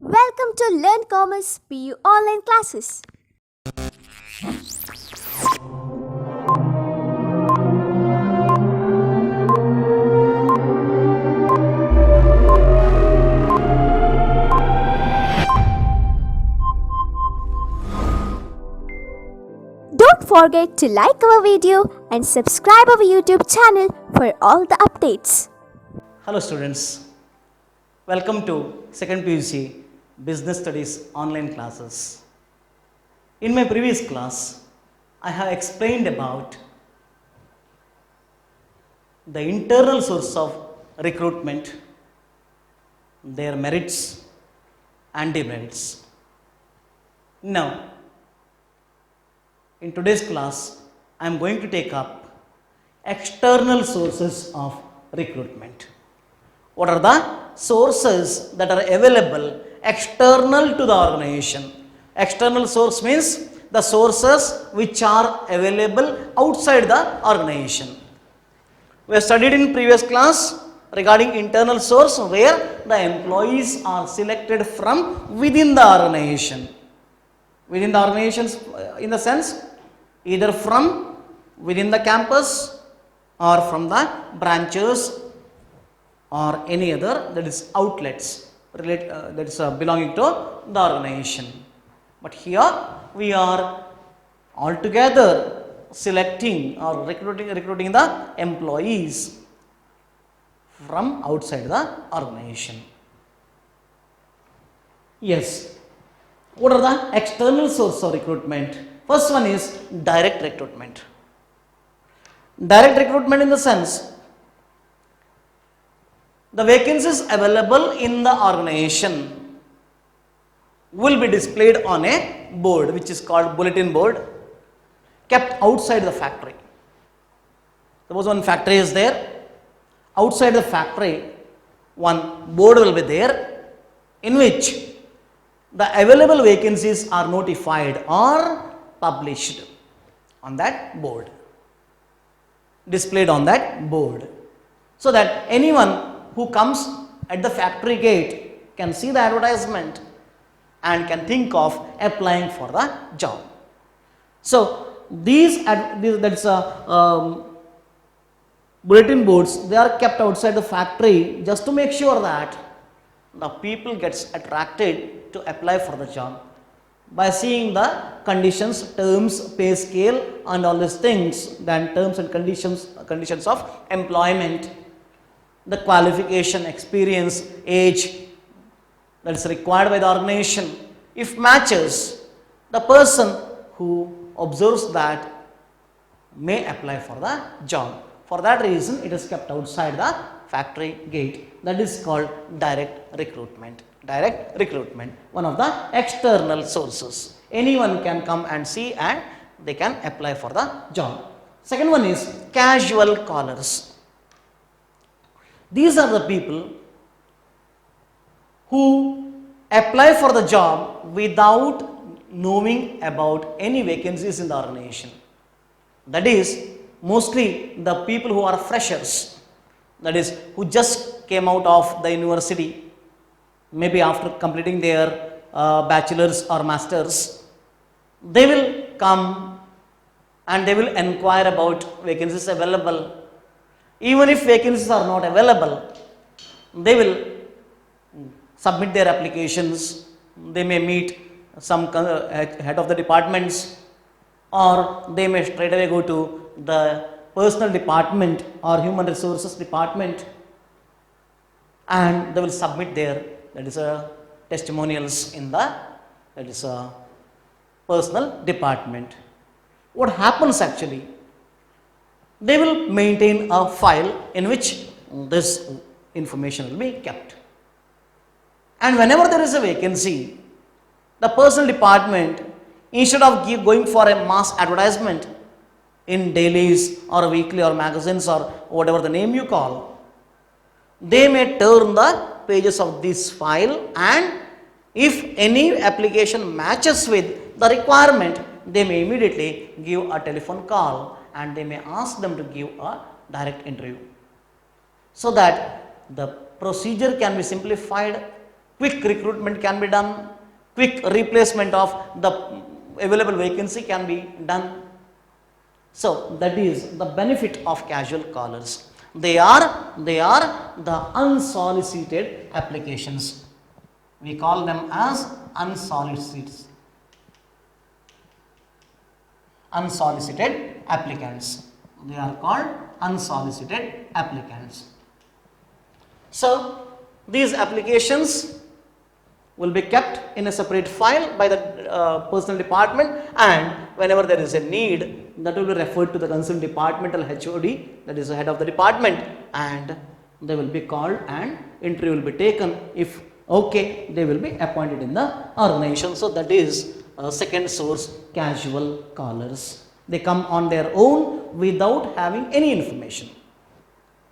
Welcome to Learn Commerce PU online classes. Don't forget to like our video and subscribe our YouTube channel for all the updates. Hello students, welcome to 2nd PUC Business Studies online classes. In my previous class, I have explained about the internal source of recruitment, their merits and demerits. Now, in today's class, I am going to take up external sources of recruitment. What are the sources that are available external to the organization? External source means the sources which are available outside the organization. We have studied in previous class regarding internal source where the employees are selected from within the organization. Within the organizations in the sense either from within the campus or from the branches or any other, that is outlets that is belonging to the organization. But here we are altogether selecting or recruiting the employees from outside the organization. Yes. What are the external sources of recruitment? First one is direct recruitment. Direct recruitment in the sense the vacancies available in the organization will be displayed on a board which is called bulletin board, kept outside the factory. Suppose one factory is there, outside the factory one board will be there in which the available vacancies are notified or published on that board, displayed on that board, so that anyone who comes at the factory gate can see the advertisement and can think of applying for the job. So that's bulletin boards, they are kept outside the factory just to make sure that the people gets attracted to apply for the job by seeing the conditions, terms, pay scale and all these things, then terms and conditions of employment, the qualification, experience, age that is required by the organization. If matches, the person who observes that may apply for the job. For that reason, it is kept outside the factory gate. That is called direct recruitment. Direct recruitment, one of the external sources. Anyone can come and see and they can apply for the job. Second one is casual callers. These are the people who apply for the job without knowing about any vacancies in the organization. That is mostly the people who are freshers, that is who just came out of the university, maybe after completing their bachelor's or master's. They will come and they will inquire about vacancies available. Even if vacancies are not available, they will submit their applications. They may meet some head of the departments, or they may straight away go to the personal department or human resources department and they will submit their testimonials in the personal department. What happens actually? They will maintain a file in which this information will be kept. And whenever there is a vacancy, the personal department, instead of going for a mass advertisement in dailies or weekly or magazines or whatever the name you call, they may turn the pages of this file, and if any application matches with the requirement, they may immediately give a telephone call and they may ask them to give a direct interview, so that the procedure can be simplified quick recruitment can be done, quick replacement of the available vacancy can be done. So that is the benefit of casual callers. They are the unsolicited applications. We call them as unsolicited applicants. They are called unsolicited applicants. So these applications will be kept in a separate file by the personal department, and whenever there is a need, that will be referred to the concerned departmental HOD, that is the head of the department, and they will be called and interview will be taken. If okay, they will be appointed in the organization. So that is second source, casual callers. They come on their own without having any information.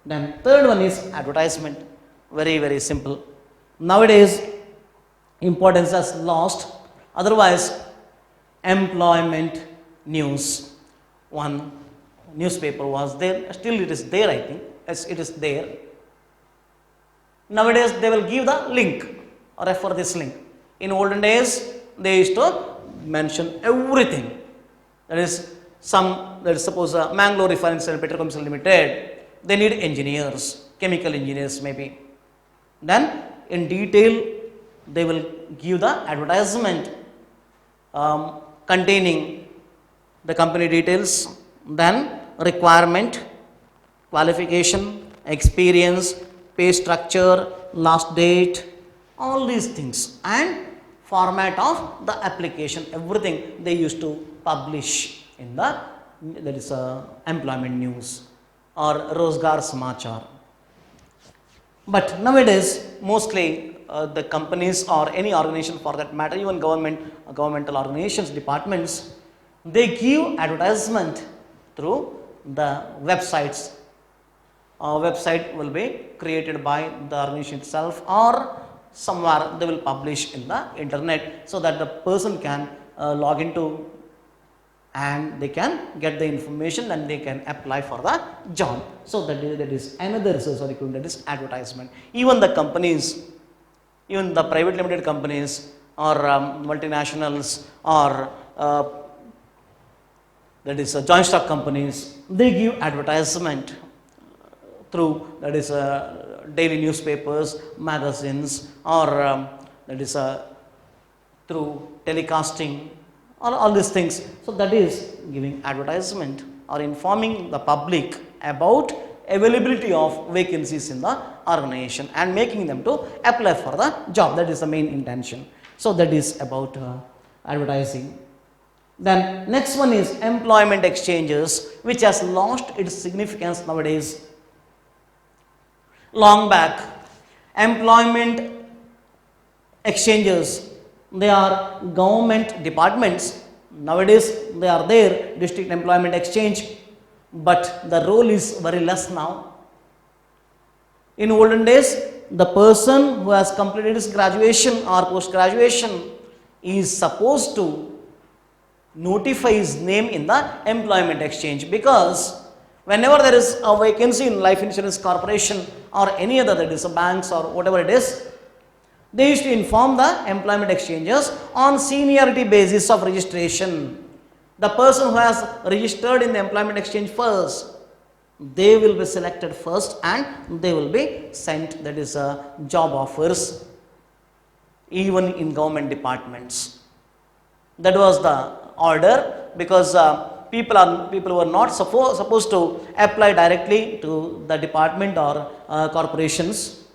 Then third one is advertisement. Very simple. Nowadays importance has lost. Otherwise, employment news, one newspaper was there, still it is there, I think. Yes, it is there. Nowadays they will give the link or refer this link. In olden days they used to mention everything. That is suppose Mangalore Refinery and Petrochemicals Limited, they need engineers, chemical engineers maybe. Then in detail they will give the advertisement containing the company details, then requirement, qualification, experience, pay structure, last date, all these things, and format of the application, everything they used to publish in the, that is employment news or Rozgar Samachar. But nowadays mostly the companies or any organization for that matter, even governmental organizations, departments, they give advertisement through the websites. A website will be created by the organization itself, or somewhere they will publish in the internet, so that the person can log into and they can get the information and they can apply for the job. So that is another source of recruitment, that is advertisement. Even the companies, even the private limited companies or multinationals or that is joint stock companies, they give advertisement through, that is daily newspapers, magazines, or that is through telecasting, all these things. So that is giving advertisement or informing the public about availability of vacancies in the organization and making them to apply for the job. That is the main intention. So that is about advertising. Then next one is employment exchanges, which has lost its significance nowadays. Long back, employment exchanges, they are government departments. Nowadays they are there, district employment exchange, but the role is very less now. In olden days, the person who has completed his graduation or post graduation is supposed to notify his name in the employment exchange, because whenever there is a vacancy in life insurance corporation or any other, that is banks or whatever it is, they used to inform the employment exchanges on seniority basis of registration. The person who has registered in the employment exchange first, they will be selected first and they will be sent, that is job offers, even in government departments. That was the order, because people were not supposed to apply directly to the department or corporations.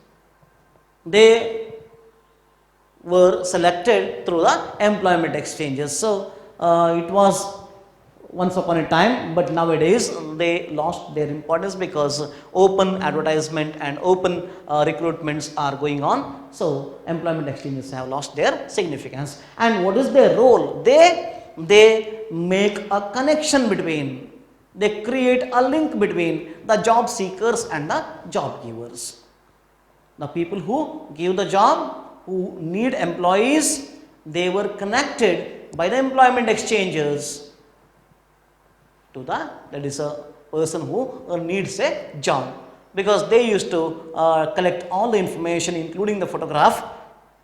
They were selected through the employment exchanges. So it was once upon a time, but nowadays they lost their importance because open advertisement and open recruitments are going on. So employment exchanges have lost their significance. And what is their role? They make a connection between, they create a link between the job seekers and the job givers. The people who give the job, who need employees, they were connected by the employment exchanges to the, that is a person who needs a job, because they used to collect all the information including the photograph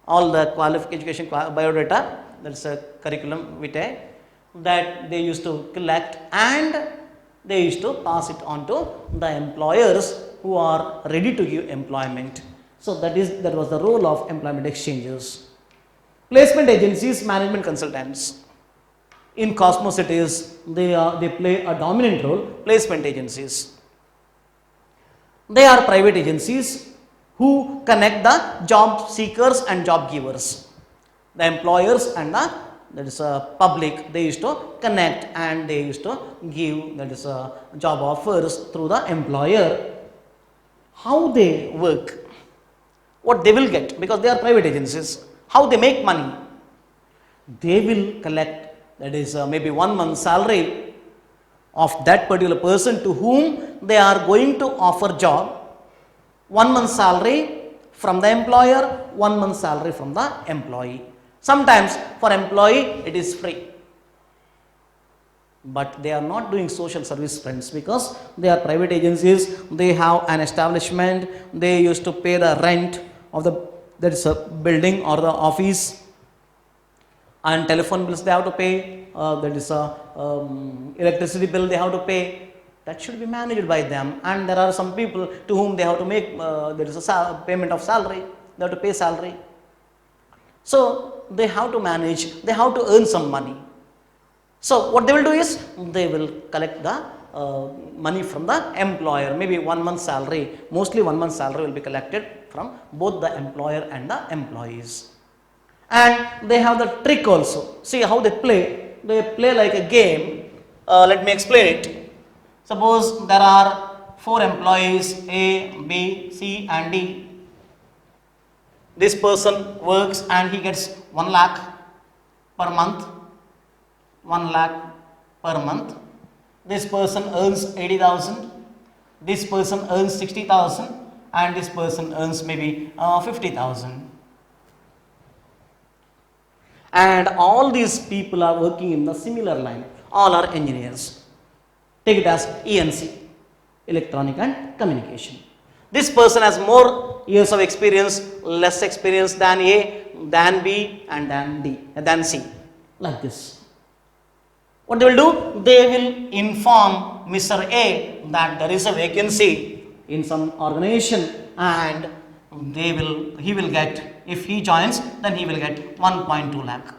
all the education biodata, that's a curriculum vitae, that they used to collect and they used to pass it on to the employers who are ready to give employment. So that was the role of employment exchanges. Placement agencies, management consultants. In Cosmos it is, they play a dominant role, placement agencies. They are private agencies who connect the job seekers and job givers. The employers and the public, they used to connect and they used to give job offers through the employer. How they work, what they will get, because they are private agencies, how they make money. They will collect, maybe 1 month salary of that particular person to whom they are going to offer job. 1 month salary from the employer, 1 month salary from the employee. Sometimes for employee it is free, but they are not doing social service, friends, because they are private agencies. They have an establishment, they used to pay the rent of the building or the office, and telephone bills they have to pay, electricity bill they have to pay. That should be managed by them, and there are some people to whom they have to make payment of salary, they have to pay salary. So they have to manage, they have to earn some money. So what they will do is, they will collect the money from the employer, maybe 1 month salary, mostly 1 month salary will be collected from both the employer and the employees. And they have the trick also. See how they play like a game. Let me explain it. Suppose there are 4 employees, A, B, C and D. This person works and he gets 1 lakh per month. 1 lakh per month. This person earns 80,000. This person earns 60,000, and this person earns maybe 50,000. And all these people are working in the similar line. All are engineers. Take it as ENC, Electronic and Communication. This person has more years of experience, less experience than A, than B and than C, like this. What they will do? They will inform Mr. A that there is a vacancy in some organization, and he will get, if he joins, then he will get 1.2 lakh.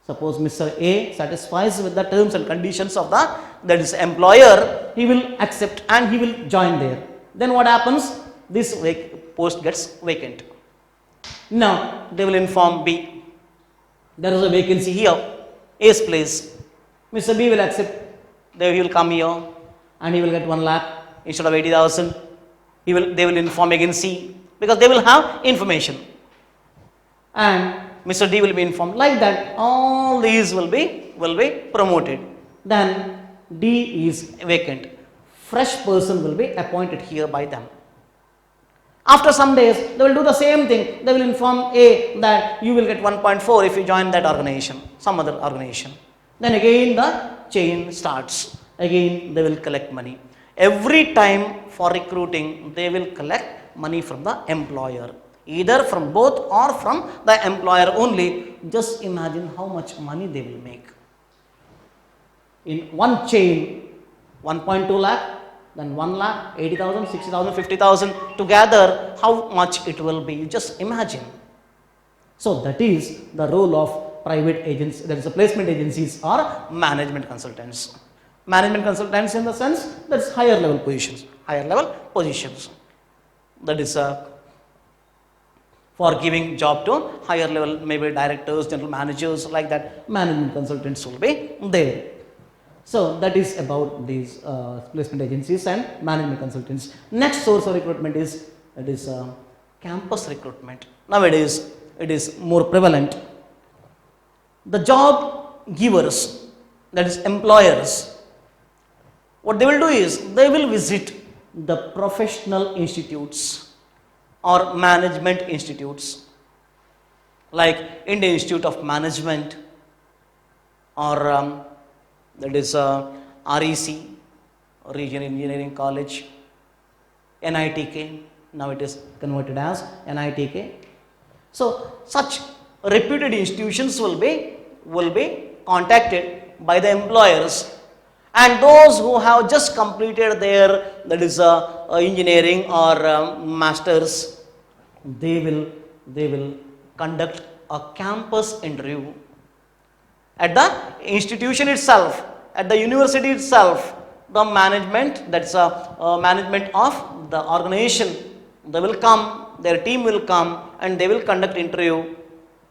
Suppose Mr. A satisfies with the terms and conditions of the employer, he will accept and he will join there. Then what happens? This post gets vacant. Now they will inform B, there is a vacancy here, A's place. Mr. B will accept, he will come here and he will get 1 lakh instead of 80,000. They will inform again C, because they will have information, and Mr. D will be informed. Like that, all these will be promoted. Then D is vacant. Fresh person will be appointed here by them. After some days, they will do the same thing. They will inform A that you will get 1.4 if you join that organization, some other organization. Then again the chain starts. Again they will collect money. Every time for recruiting, they will collect money from the employer, either from both or from the employer only. Just imagine how much money they will make. In one chain, 1.2 lakh, then 1 lakh, 80,000, 60,000, 50,000, together how much it will be. You just imagine. So that is the role of private agents, that is the placement agencies or management consultants. Management consultants in the sense, that is higher level positions. That is for giving job to higher level, maybe directors, general managers, like that. Management consultants will be there. So that is about these placement agencies and management consultants. Next source of recruitment is campus recruitment. Nowadays it is more prevalent. The job givers, that is employers, what they will do is they will visit the professional institutes or management institutes like Indian Institute of Management or that is REC, Regional Engineering College, NITK, now it is converted as NITK, So such reputed institutions will be contacted by the employers, and those who have just completed their, that is engineering or masters, they will conduct a campus interview at the institution itself, at the university itself. The management, that's management of the organization, they will come, their team will come, and they will conduct interview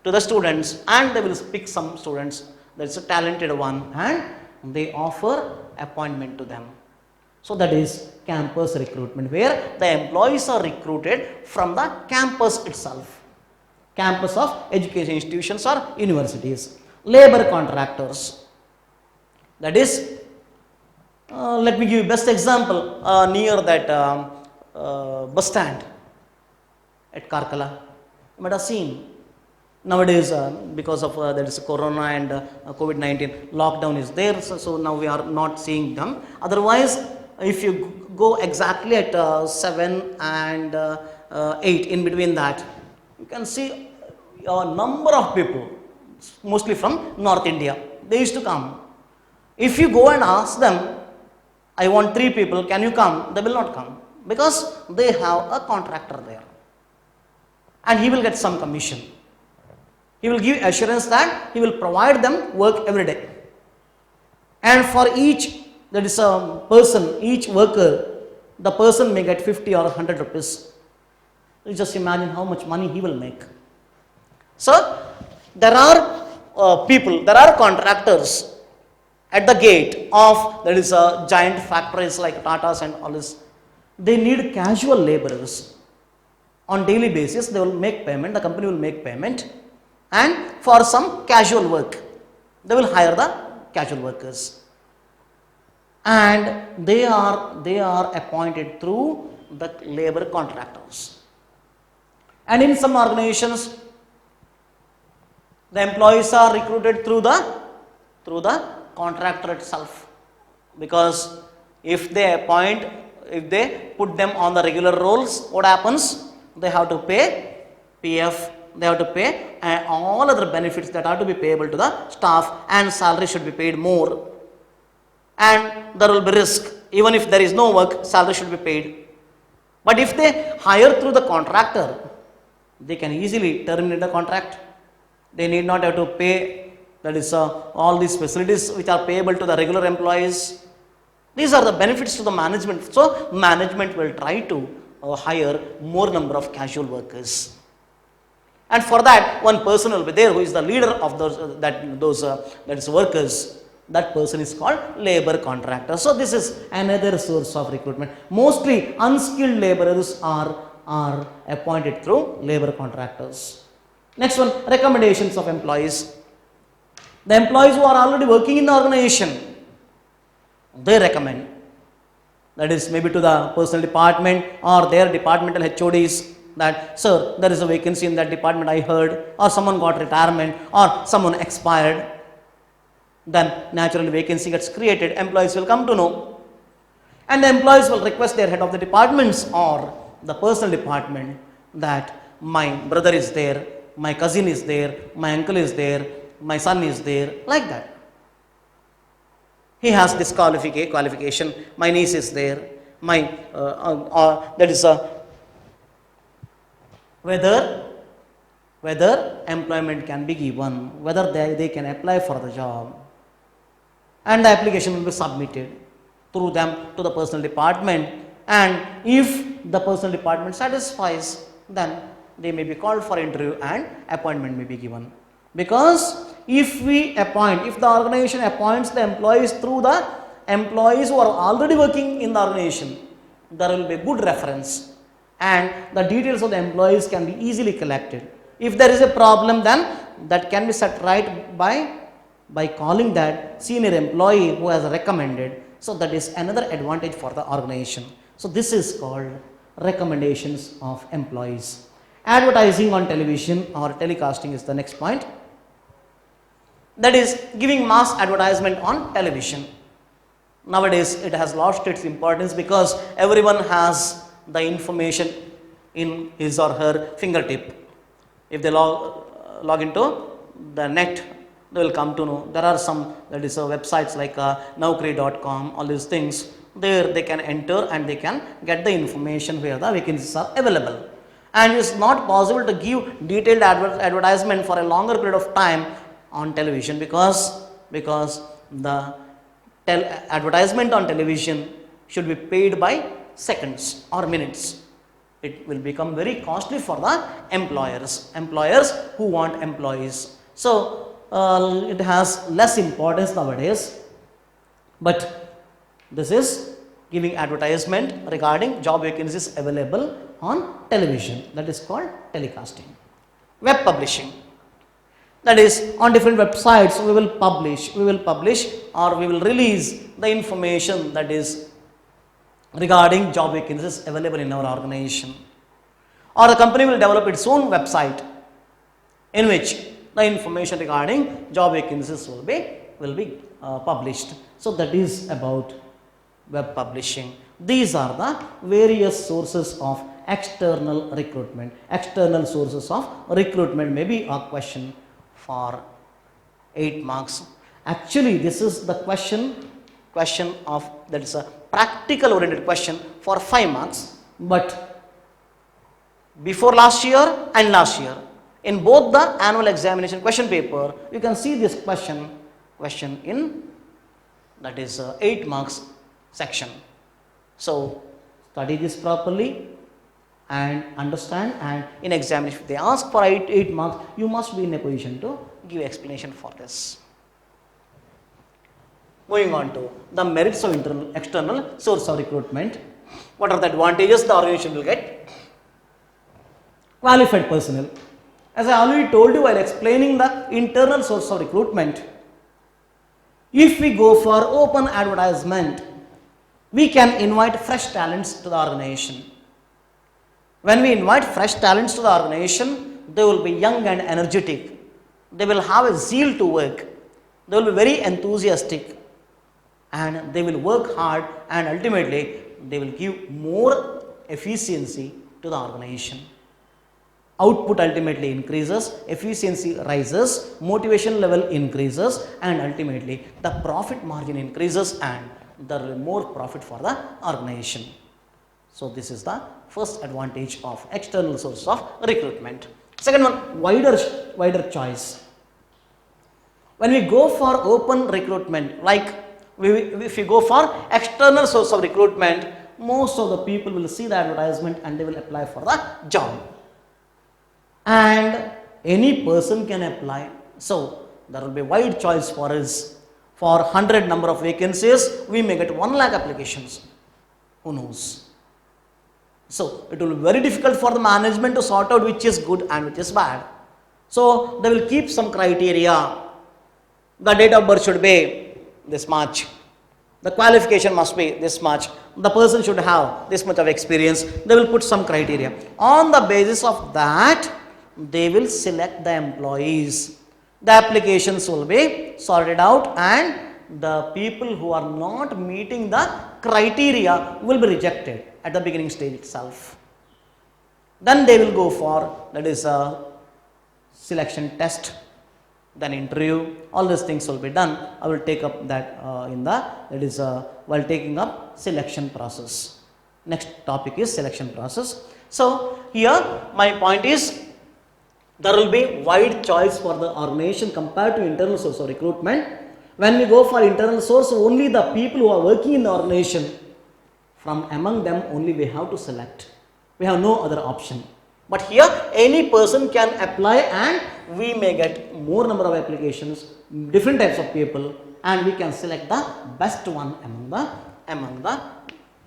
to the students, and they will pick some students, that's a talented one, and they offer appointment to them. So that is campus recruitment, where the employees are recruited from the campus itself, campus of education institutions or universities. Labor contractors, that is, let me give you best example near that bus stand at Karkala. You might have seen nowadays because of there is corona and COVID-19 lockdown is there, so now we are not seeing them. Otherwise, if you go exactly at 7 and 8, in between that, you can see a number of people, mostly from North India. They used to come. If you go and ask them, I want 3 people, can you come? They will not come, because they have a contractor there, and he will get some commission. He will give assurance that he will provide them work every day, and for each, that is a person, each worker, the person may get 50 or 100 rupees. You just imagine how much money he will make. So there are people, there are contractors at the gate of, that is giant factories like Tatas and all this. They need casual laborers. On daily basis, they will make payment, the company will make payment, and for some casual work, they will hire the casual workers, and they are appointed through the labor contractors. And in some organizations, the employees are recruited through the contractor itself, because if they put them on the regular roles, what happens? They have to pay PF, they have to pay all other benefits that are to be payable to the staff, and salary should be paid more, and there will be risk. Even if there is no work, salary should be paid. But if they hire through the contractor, they can easily terminate the contract. They need not have to pay, that is all these facilities which are payable to the regular employees. These are the benefits to the management. So management will try to hire more number of casual workers, and for that, one person will be there who is the leader of those workers. That person is called labor contractor. So this is another source of recruitment. Mostly unskilled laborers are appointed through labor contractors. Next one, recommendations of employees. The employees who are already working in the organization, they recommend. That is maybe to the personnel department or their departmental HODs, that, sir, there is a vacancy in that department, I heard, or someone got retirement, or someone expired. Then naturally vacancy gets created, employees will come to know, and the employees will request their head of the departments or the personnel department that my brother is there, my cousin is there, my uncle is there, my son is there, like that. He has this qualification, my niece is there, my that is whether employment can be given, whether they can apply for the job, and the application will be submitted through them to the personnel department, and if the personnel department satisfies, then they may be called for interview and appointment may be given. Because if the organization appoints the employees through the employees who are already working in the organization, there will be good reference, and the details of the employees can be easily collected. If there is a problem, then that can be set right by calling that senior employee who has recommended. So that is another advantage for the organization. So this is called recommendations of employees. Advertising on television or telecasting is the next point. That is giving mass advertisement on television. Nowadays it has lost its importance because everyone has the information in his or her fingertip. If they log into the net, they will come to know there are some, that is websites like naukri.com, all these things. There they can enter and they can get the information where the vacancies are available. And it is not possible to give detailed advertisement for a longer period of time on television, because the advertisement on television should be paid by seconds or minutes. It will become very costly for the employers who want employees. So it has less importance nowadays, but this is giving advertisement regarding job vacancies available on television, that is called telecasting. Web publishing, that is on different websites we will publish or we will release the information that is regarding job vacancies available in our organization, or the company will develop its own website in which the information regarding job vacancies will be published. So that is about web publishing. These are the various sources of external recruitment. External sources of recruitment may be a question for 8 marks. Actually, this is the question of, that is a practical oriented question for 5 marks, but before last year and last year, in both the annual examination question paper, you can see this question in, that is 8 marks section. So study this properly and understand, and in examination if they ask for 8 marks, you must be in a position to give explanation for this. Moving on to the merits of external source of recruitment. What are the advantages the organization will get? Qualified personnel. As I already told you while explaining the internal source of recruitment, if we go for open advertisement, we can invite fresh talents to the organization. When we invite fresh talents to the organization, they will be young and energetic. They will have a zeal to work. They will be very enthusiastic, and they will work hard, and ultimately they will give more efficiency to the organization. Output ultimately increases, efficiency rises, motivation level increases, and ultimately the profit margin increases, and there will be more profit for the organization. So this is the first advantage of external source of recruitment. Second one, wider choice. When we go for open recruitment, like if we go for external source of recruitment, most of the people will see the advertisement and they will apply for the job. And any person can apply. So there will be wide choice for us. For 100 number of vacancies, we may get 1 lakh applications. Who knows? So it will be very difficult for the management to sort out which is good and which is bad. So they will keep some criteria. The date of birth should be this much. The qualification must be this much. The person should have this much of experience. They will put some criteria. On the basis of that, they will select the employees. The applications will be sorted out, and the people who are not meeting the criteria will be rejected at the beginning stage itself. Then they will go for, that is a selection test, then interview. All these things will be done. I will take up that while taking up selection process. Next topic is selection process. So here my point is, there will be wide choice for the organization compared to internal source of recruitment. When we go for internal source, only the people who are working in the organization, from among them only we have to select. We have no other option. But here any person can apply, and we may get more number of applications, different types of people, and we can select the best one among the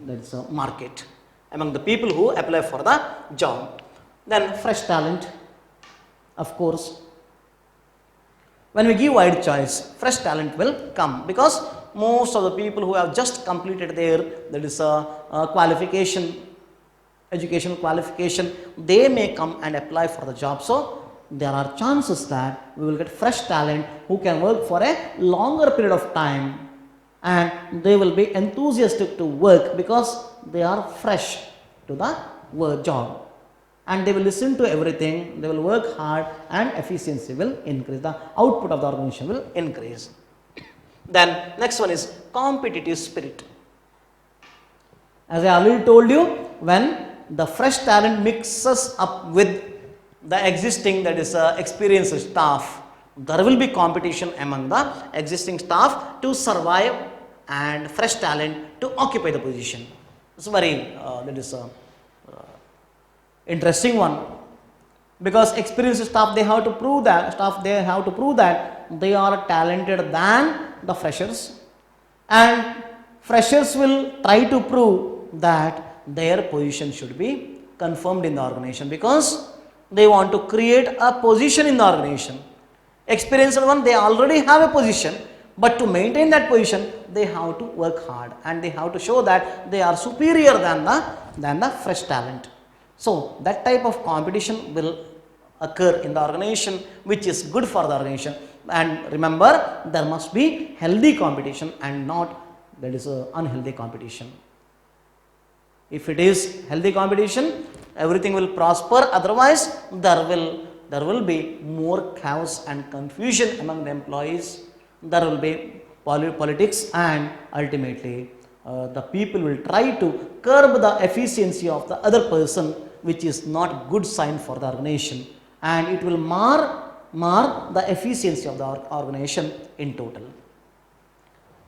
that's a market, among the people who apply for the job. Then fresh talent. Of course, when we give wide choice, fresh talent will come, because most of the people who have just completed their, that is qualification, educational qualification, they may come and apply for the job. So there are chances that we will get fresh talent who can work for a longer period of time, and they will be enthusiastic to work because they are fresh to the work job. and they will listen to everything, they will work hard, and efficiency will increase, the output of the organization will increase. Then next one is competitive spirit. As I already told you, when the fresh talent mixes up with the existing, that is experienced staff, there will be competition among the existing staff to survive and fresh talent to occupy the position. It's very that is interesting one, because experienced staff, they have to prove that they are talented than the freshers, and freshers will try to prove that their position should be confirmed in the organization, because they want to create a position in the organization. Experienced one, they already have a position, but to maintain that position, they have to work hard and they have to show that they are superior than the fresh talent. So that type of competition will occur in the organization, which is good for the organization. And remember, there must be healthy competition and not that is unhealthy competition. If it is healthy competition, everything will prosper. Otherwise, there will be more chaos and confusion among the employees. There will be politics, and ultimately the people will try to curb the efficiency of the other person, which is not good sign for the organization, and it will mar the efficiency of the organization in total.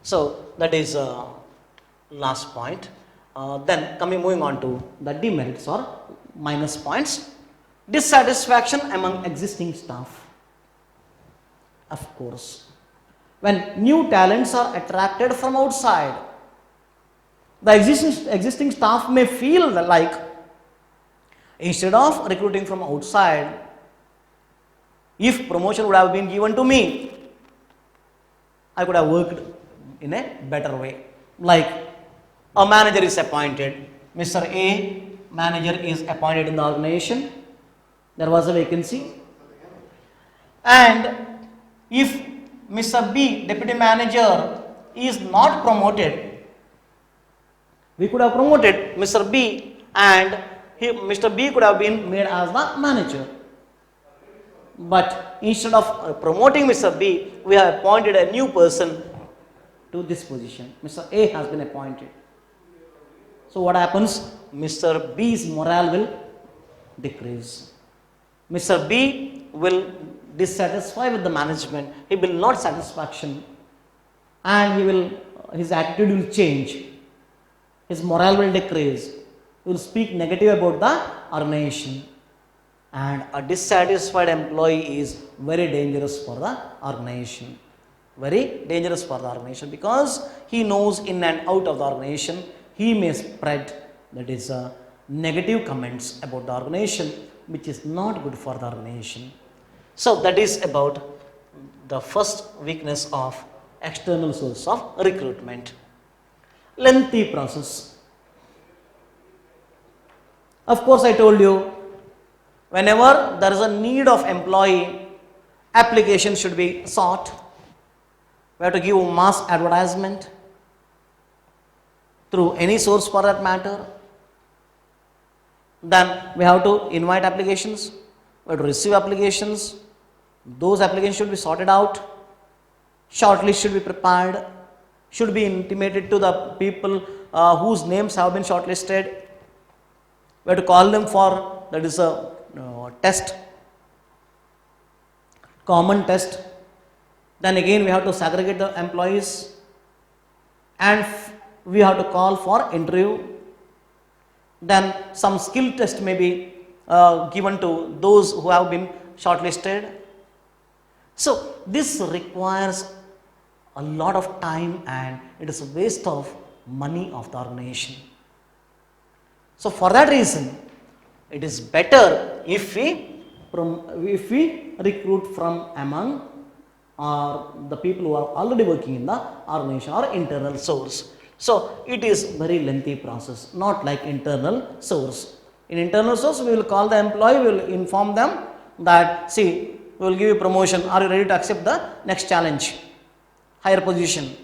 So that is last point. Then moving on to the demerits or minus points. Dissatisfaction among existing staff. Of course, when new talents are attracted from outside, the existing staff may feel like, instead of recruiting from outside, if promotion would have been given to me, I could have worked in a better way. Like a manager is appointed, Mr. A manager is appointed in the organization, there was a vacancy, and if Mr. B deputy manager is not promoted, we could have promoted Mr. B and Mr. B could have been made as the manager. But instead of promoting Mr. B, we have appointed a new person to this position. Mr. A has been appointed. So what happens? Mr. B's morale will decrease. Mr. B will dissatisfy with the management. He will not satisfaction, and his attitude will change. His morale will decrease. He will speak negative about the organization. And a dissatisfied employee is very dangerous for the organization. Very dangerous for the organization, because he knows in and out of the organization, he may spread that is negative comments about the organization, which is not good for the organization. So that is about the first weakness of external source of recruitment. Lengthy process. Of course, I told you, whenever there is a need of employee, application should be sought. We have to give mass advertisement through any source for that matter. Then we have to invite applications, we have to receive applications. Those applications should be sorted out. Shortlist should be prepared, should be intimated to the people whose names have been shortlisted. We have to call them for, that is a test, common test. Then again we have to segregate the employees, and we have to call for interview. Then some skill test may be given to those who have been shortlisted. So this requires a lot of time, and it is a waste of money of the organization. So for that reason, it is better if we recruit from among the people who are already working in the organization or internal source. So it is very lengthy process, not like internal source. In internal source, we will call the employee, we will inform them that, see, we will give you promotion, are you ready to accept the next challenge, higher position,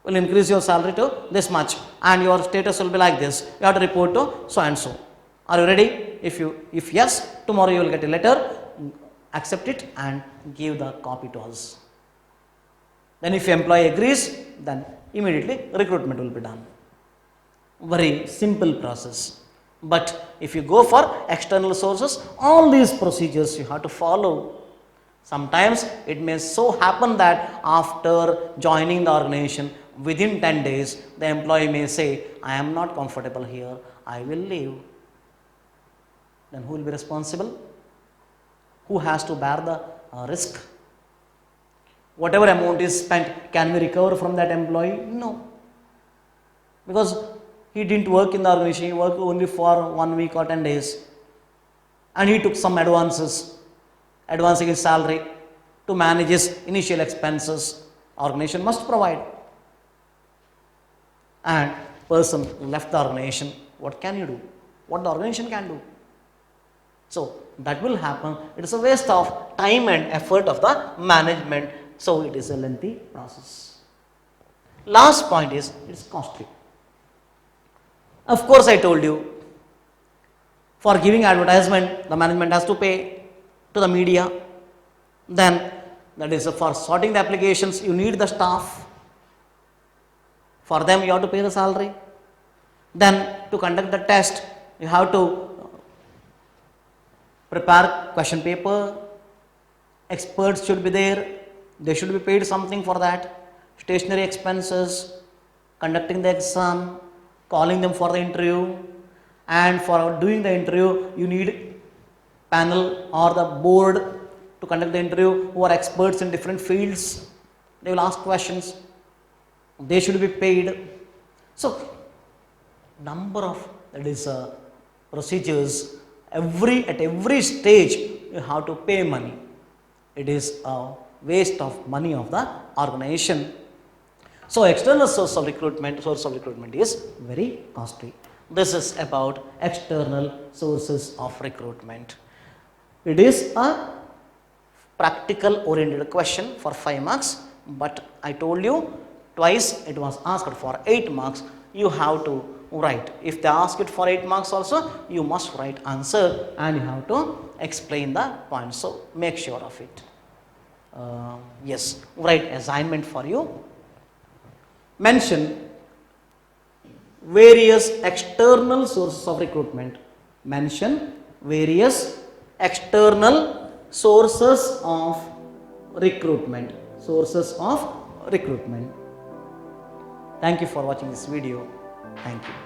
will increase your salary to this much, and your status will be like this, you have to report to so and so. Are you ready? If yes, tomorrow you will get a letter, accept it and give the copy to us. Then if employee agrees, then immediately recruitment will be done. Very simple process. But if you go for external sources, all these procedures you have to follow. Sometimes it may so happen that after joining the organization, within 10 days, the employee may say, I am not comfortable here, I will leave. Then who will be responsible? Who has to bear the risk? Whatever amount is spent, can we recover from that employee? No. Because he didn't work in the organization, he worked only for 1 week or 10 days. And he took some advances, advancing his salary to manage his initial expenses. Organization must provide. And person who left the organization, what can you do? What the organization can do? So that will happen. It is a waste of time and effort of the management. So it is a lengthy process. Last point is, it is costly. Of course, I told you, for giving advertisement, the management has to pay to the media. Then that is for sorting the applications, you need the staff. For them, you have to pay the salary. Then to conduct the test, you have to prepare question paper. Experts should be there. They should be paid something for that. Stationery expenses, conducting the exam, calling them for the interview, and for doing the interview you need panel or the board to conduct the interview who are experts in different fields. They will ask questions, they should be paid. So number of procedures, at every stage you have to pay money. It is a waste of money of the organization. So external source of recruitment is very costly. This is about external sources of recruitment. It is a practical oriented question for 5 marks, but I told you twice it was asked for 8 marks. You have to write. If they ask it for 8 marks also, you must write answer and you have to explain the points. So make sure of it. Yes, write assignment for you. Mention various external sources of recruitment. Mention various external sources of recruitment. Sources of recruitment. Thank you for watching this video. Thank you.